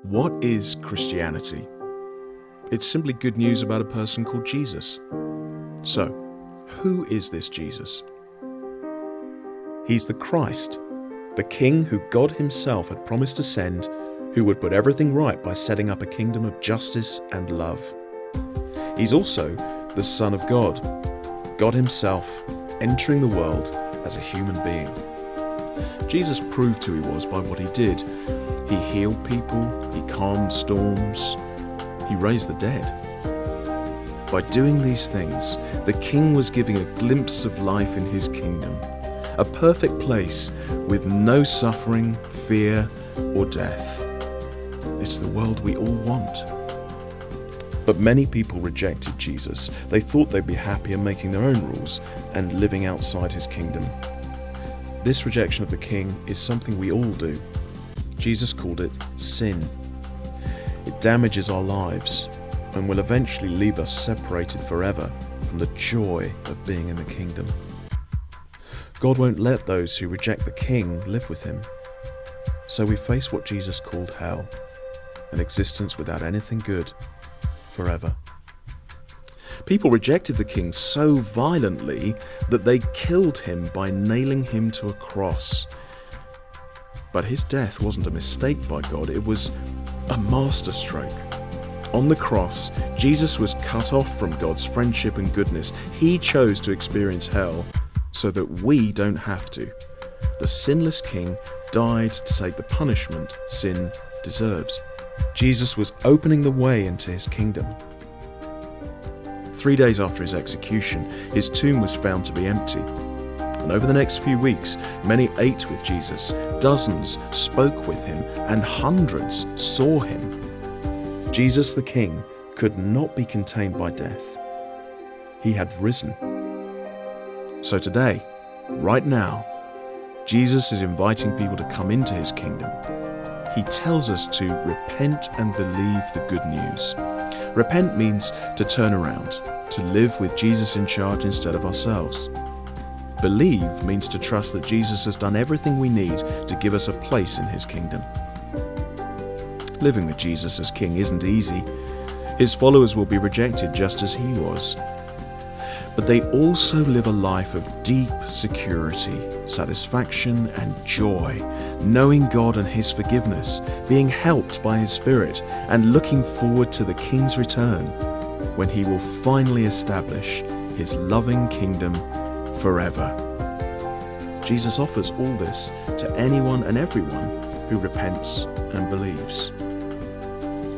What is Christianity? It's simply good news about a person called Jesus. So, who is this Jesus? He's the Christ, the King who God himself had promised to send, who would put everything right by setting up a kingdom of justice and love. He's also the Son of God, God himself entering the world as a human being. Jesus proved who he was by what he did. He healed people, he calmed storms, he raised the dead. By doing these things, the King was giving a glimpse of life in his kingdom, a perfect place with no suffering, fear, or death. It's the world we all want. But many people rejected Jesus. They thought they'd be happier making their own rules and living outside his kingdom. This rejection of the King is something we all do. Jesus called it sin. It damages our lives and will eventually leave us separated forever from the joy of being in the kingdom. God won't let those who reject the King live with him. So we face what Jesus called hell, an existence without anything good forever. People rejected the King so violently that they killed him by nailing him to a cross. But his death wasn't a mistake by God, it was a masterstroke. On the cross, Jesus was cut off from God's friendship and goodness. He chose to experience hell so that we don't have to. The sinless King died to take the punishment sin deserves. Jesus was opening the way into his kingdom. 3 days after his execution, his tomb was found to be empty. And over the next few weeks, many ate with Jesus, dozens spoke with him, and hundreds saw him. Jesus the King could not be contained by death. He had risen. So today, right now, Jesus is inviting people to come into his kingdom. He tells us to repent and believe the good news. Repent means to turn around, to live with Jesus in charge instead of ourselves. Believe means to trust that Jesus has done everything we need to give us a place in his kingdom. Living with Jesus as King isn't easy. His followers will be rejected just as he was. But they also live a life of deep security, satisfaction, and joy, knowing God and his forgiveness, being helped by his Spirit, and looking forward to the King's return, when he will finally establish his loving kingdom forever. Jesus offers all this to anyone and everyone who repents and believes.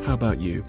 How about you?